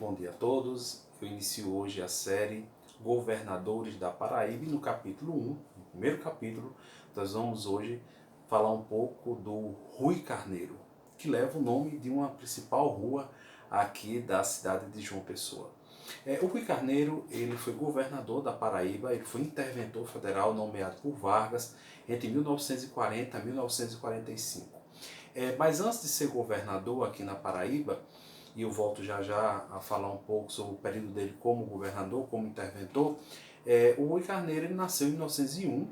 Bom dia a todos. Eu inicio hoje a série Governadores da Paraíba e no capítulo 1, no primeiro capítulo, nós vamos hoje falar um pouco do Rui Carneiro, que leva o nome de uma principal rua aqui da cidade de João Pessoa. O Rui Carneiro ele foi governador da Paraíba, ele foi interventor federal nomeado por Vargas entre 1940 e 1945. Mas antes de ser governador aqui na Paraíba, e eu volto já já a falar um pouco sobre o período dele como governador, como interventor, o Rui Carneiro ele nasceu em 1901,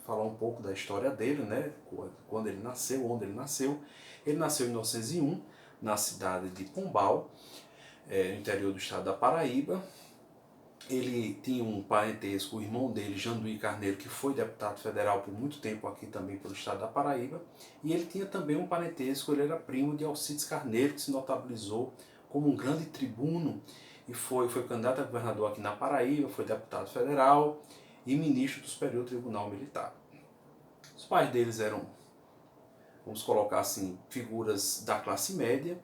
falar um pouco da história dele, né, quando ele nasceu, onde ele nasceu. Ele nasceu em 1901, na cidade de Pombal, no interior do estado da Paraíba. Ele tinha um parentesco, o irmão dele, Janduí Carneiro, que foi deputado federal por muito tempo aqui também pelo estado da Paraíba. E ele tinha também um parentesco, ele era primo de Alcides Carneiro, que se notabilizou como um grande tribuno e foi candidato a governador aqui na Paraíba, foi deputado federal e ministro do Superior Tribunal Militar. Os pais deles eram, vamos colocar assim, figuras da classe média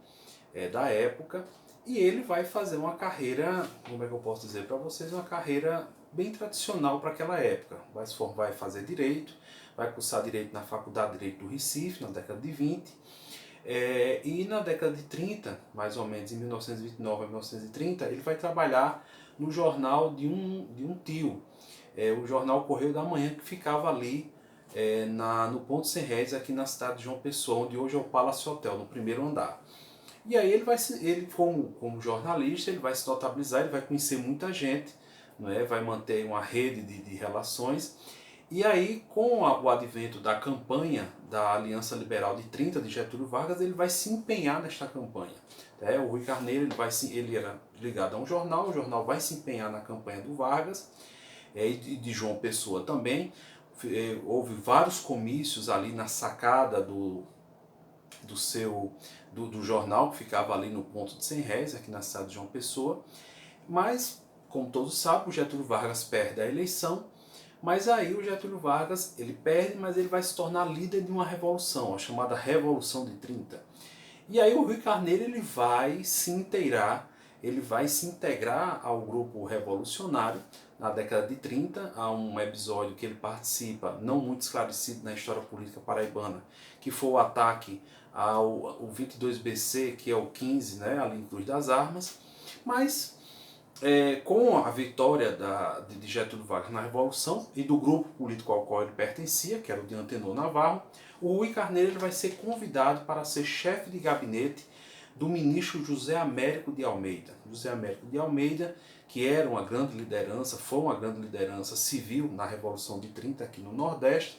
da época. E ele vai fazer uma carreira, como é que eu posso dizer para vocês, uma carreira bem tradicional para aquela época. Vai fazer Direito, vai cursar Direito na Faculdade de Direito do Recife, na década de 20. E na década de 30, mais ou menos em 1929 a 1930, ele vai trabalhar no jornal de um tio, o jornal Correio da Manhã, que ficava ali no Ponto Sem Réis, aqui na cidade de João Pessoa, onde hoje é o Palace Hotel, no primeiro andar. E aí ele como jornalista, ele vai se notabilizar, ele vai conhecer muita gente, vai manter uma rede de relações. E aí, com o advento da campanha da Aliança Liberal de 30 de Getúlio Vargas, ele vai se empenhar nesta campanha. O Rui Carneiro ele era ligado a um jornal, o jornal vai se empenhar na campanha do Vargas, e de João Pessoa também. Houve vários comícios ali na sacada do jornal, que ficava ali no Ponto de Sem Réis, aqui na cidade de João Pessoa. Mas, como todos sabem, o Getúlio Vargas perde a eleição, mas aí o Getúlio Vargas ele perde, mas ele vai se tornar líder de uma revolução, a chamada Revolução de 30. E aí o Rui Carneiro ele vai se integrar ao grupo revolucionário na década de 30, há um episódio que ele participa, não muito esclarecido na história política paraibana, que foi o ataque ao 22BC, que é o 15, ali em Cruz das Armas. Mas com a vitória de Getúlio Vargas na Revolução e do grupo político ao qual ele pertencia, que era o de Antenor Navarro, o Rui Carneiro ele vai ser convidado para ser chefe de gabinete do ministro José Américo de Almeida. José Américo de Almeida, que era uma grande liderança, foi uma grande liderança civil na Revolução de 30 aqui no Nordeste.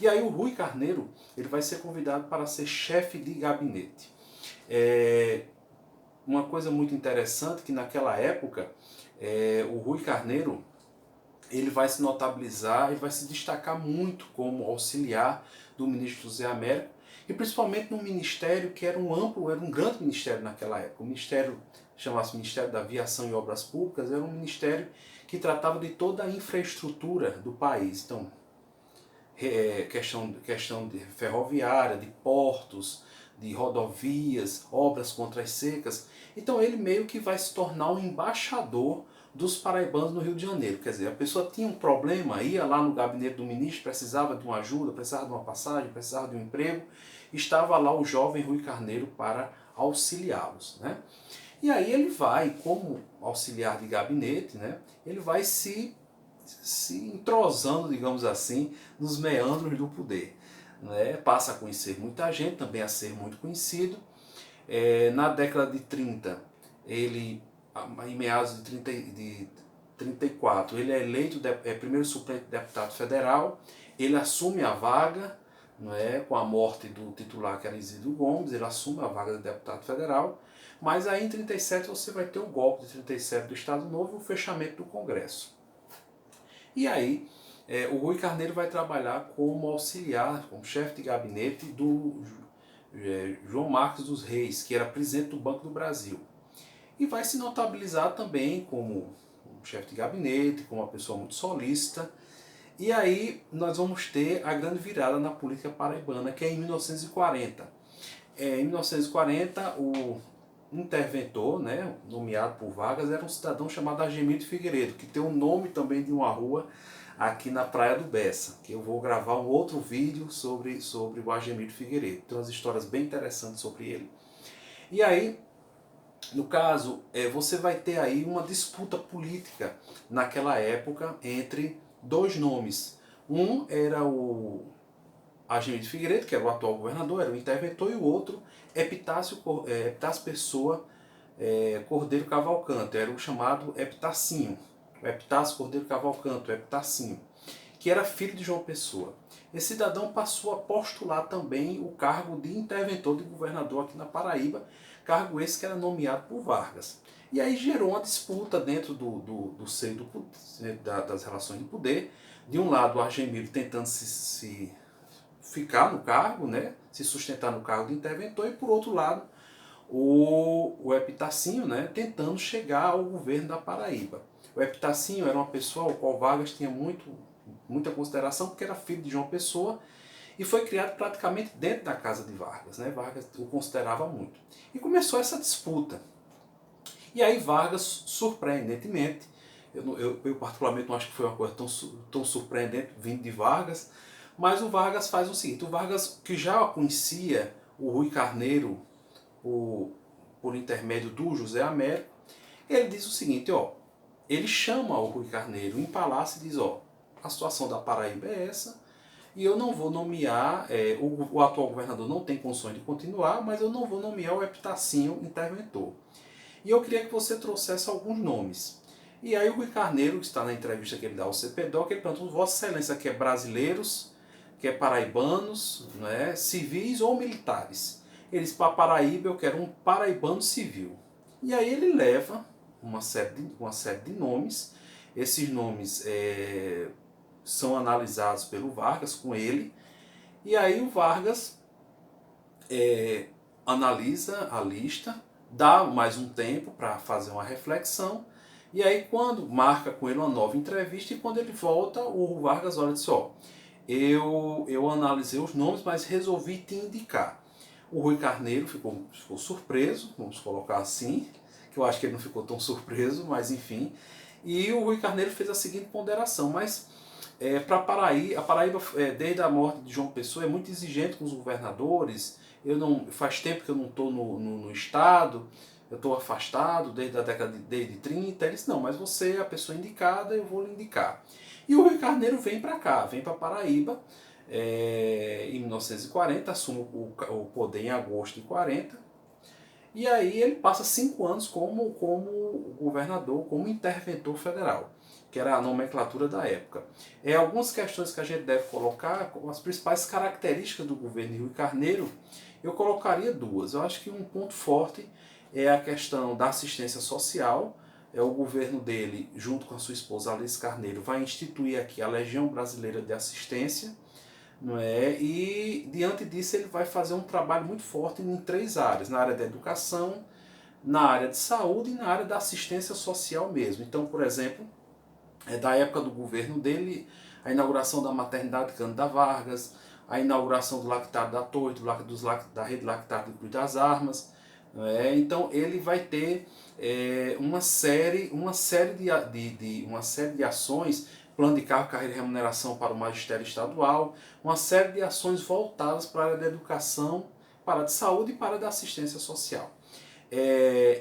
E aí o Rui Carneiro ele vai ser convidado para ser chefe de gabinete. Uma coisa muito interessante que naquela época o Rui Carneiro ele vai se notabilizar e vai se destacar muito como auxiliar do ministro José Américo, e principalmente num ministério que era um grande ministério naquela época. O ministério chamasse Ministério da Aviação e Obras Públicas, era um ministério que tratava de toda a infraestrutura do país. Então, questão de ferroviária, de portos, de rodovias, obras contra as secas. Então ele meio que vai se tornar um embaixador dos paraibanos no Rio de Janeiro. Quer dizer, a pessoa tinha um problema, ia lá no gabinete do ministro, precisava de uma ajuda, precisava de uma passagem, precisava de um emprego, estava lá o jovem Rui Carneiro para auxiliá-los. E aí ele vai, como auxiliar de gabinete, ele vai se entrosando, digamos assim, nos meandros do poder. Passa a conhecer muita gente, também a ser muito conhecido. Na década de 30, ele, em meados de 34, ele é eleito primeiro suplente de deputado federal, ele assume a vaga, com a morte do titular, que era Isidro Gomes, ele assume a vaga de deputado federal, mas aí em 37 você vai ter o golpe de 37 do Estado Novo e o fechamento do Congresso. E aí o Rui Carneiro vai trabalhar como auxiliar, como chefe de gabinete do João Marcos dos Reis, que era presidente do Banco do Brasil. E vai se notabilizar também como um chefe de gabinete, como uma pessoa muito solícita. E aí nós vamos ter a grande virada na política paraibana, que é em 1940. Em 1940, interventor, né, nomeado por Vargas, era um cidadão chamado Argemiro Figueiredo, que tem o nome também de uma rua aqui na Praia do Bessa, que eu vou gravar um outro vídeo sobre o Argemiro Figueiredo. Tem umas histórias bem interessantes sobre ele. E aí, no caso, você vai ter aí uma disputa política naquela época entre dois nomes. Um era o Argemiro Figueiredo, que era o atual governador, era o interventor, e o outro, Epitácio Pessoa Cordeiro Cavalcante, era o chamado Epitacinho, o Epitácio Cordeiro Cavalcante, o Epitacinho, que era filho de João Pessoa. Esse cidadão passou a postular também o cargo de interventor de governador aqui na Paraíba, cargo esse que era nomeado por Vargas. E aí gerou uma disputa dentro do seio das relações de poder. De um lado, o Argemiro tentando se ficar no cargo, né, se sustentar no cargo de interventor, e por outro lado, o Epitacinho, né, tentando chegar ao governo da Paraíba. O Epitacinho era uma pessoa ao qual Vargas tinha muita consideração, porque era filho de João Pessoa e foi criado praticamente dentro da casa de Vargas, né? Vargas o considerava muito. E começou essa disputa. E aí Vargas, surpreendentemente, eu particularmente não acho que foi uma coisa tão surpreendente vindo de Vargas, mas o Vargas faz o seguinte: o Vargas, que já conhecia o Rui Carneiro por intermédio do José Américo, ele diz o seguinte, ó, ele chama o Rui Carneiro em palácio e diz, ó, a situação da Paraíba é essa, e eu não vou nomear, o atual governador não tem condições de continuar, mas eu não vou nomear o Epitacinho interventor. E eu queria que você trouxesse alguns nomes. E aí o Rui Carneiro, que está na entrevista que ele dá ao CPDOC, ele pergunta, Vossa Excelência quer brasileiros, quer paraibanos, né, civis ou militares? Ele diz, para Paraíba eu quero um paraibano civil. E aí ele leva uma série de nomes. Esses nomes são analisados pelo Vargas com ele. E aí o Vargas analisa a lista, dá mais um tempo para fazer uma reflexão. E aí quando marca com ele uma nova entrevista, e quando ele volta, o Vargas olha e diz, ó, eu analisei os nomes, mas resolvi te indicar. O Rui Carneiro ficou surpreso, vamos colocar assim, que eu acho que ele não ficou tão surpreso, mas enfim. E o Rui Carneiro fez a seguinte ponderação, mas para a Paraíba, desde a morte de João Pessoa, é muito exigente com os governadores. Faz tempo que eu não estou no estado, eu estou afastado desde a década de 30. Ele disse, não, mas você é a pessoa indicada, eu vou lhe indicar. E o Rui Carneiro vem para cá, vem para Paraíba, em 1940, assume o poder em agosto de 40, e aí ele passa 5 anos como governador, como interventor federal, que era a nomenclatura da época. Algumas questões que a gente deve colocar, as principais características do governo de Rui Carneiro, eu colocaria duas. Eu acho que um ponto forte é a questão da assistência social. O governo dele, junto com a sua esposa Alice Carneiro, vai instituir aqui a Legião Brasileira de Assistência, não é? E diante disso ele vai fazer um trabalho muito forte em 3 áreas, na área da educação, na área de saúde e na área da assistência social mesmo. Então, por exemplo, da época do governo dele, a inauguração da maternidade Cândida Vargas, a inauguração do lactário da Torre, da rede lactária do Cruz das Armas. Então ele vai ter uma série de ações, plano de cargo, carreira e remuneração para o magistério estadual, uma série de ações voltadas para a área da educação, para a área de saúde e para a área da assistência social.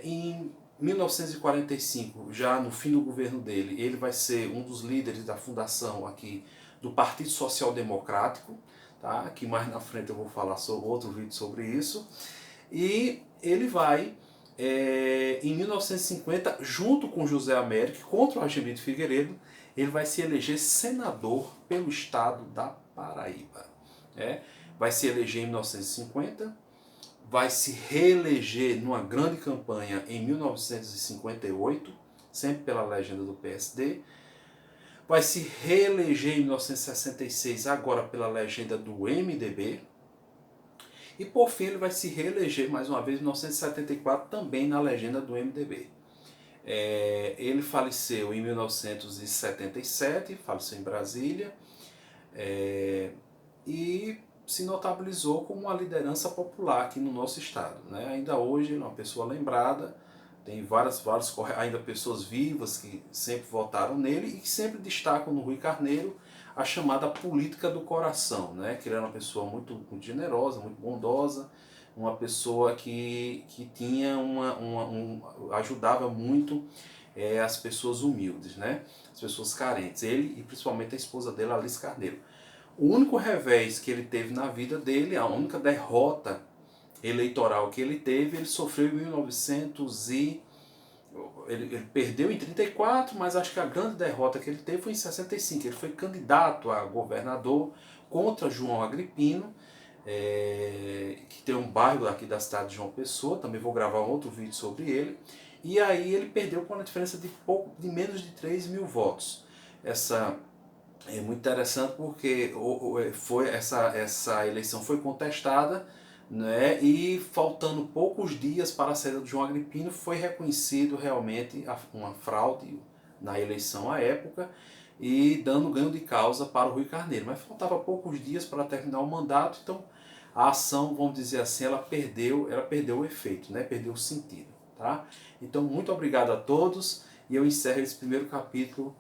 Em 1945, já no fim do governo dele, ele vai ser um dos líderes da fundação aqui do Partido Social Democrático, tá? Que mais na frente eu vou falar sobre outro vídeo sobre isso. E ele vai, em 1950, junto com José Américo, contra o Argemiro Figueiredo, ele vai se eleger senador pelo estado da Paraíba. Vai se eleger em 1950, vai se reeleger numa grande campanha em 1958, sempre pela legenda do PSD, vai se reeleger em 1966, agora pela legenda do MDB, e por fim ele vai se reeleger mais uma vez em 1974, também na legenda do MDB. Ele faleceu em 1977, faleceu em Brasília, e se notabilizou como uma liderança popular aqui no nosso estado, né? Ainda hoje ele é uma pessoa lembrada, tem ainda pessoas vivas que sempre votaram nele e que sempre destacam no Rui Carneiro a chamada política do coração, né? Que ele era uma pessoa muito generosa, muito bondosa, uma pessoa que tinha ajudava muito as pessoas humildes, né? As pessoas carentes. Ele e principalmente a esposa dele, Alice Carneiro. O único revés que ele teve na vida dele, a única derrota eleitoral que ele teve, ele sofreu em 1900 ele perdeu em 34, mas acho que a grande derrota que ele teve foi em 65. Ele foi candidato a governador contra João Agripino, que tem um bairro aqui da cidade de João Pessoa, também vou gravar um outro vídeo sobre ele. E aí ele perdeu com uma diferença de menos de 3 mil votos. Essa é muito interessante porque essa eleição foi contestada, né, e faltando poucos dias para a saída de João Agripino foi reconhecido realmente uma fraude na eleição à época e dando ganho de causa para o Rui Carneiro. Mas faltava poucos dias para terminar o mandato, então a ação, vamos dizer assim, ela perdeu o efeito, né, perdeu o sentido. Tá? Então muito obrigado a todos e eu encerro esse primeiro capítulo,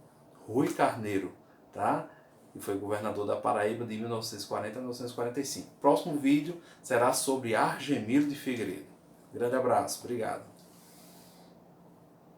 Rui Carneiro. Tá? E foi governador da Paraíba de 1940 a 1945. Próximo vídeo será sobre Argemiro de Figueiredo. Grande abraço, obrigado.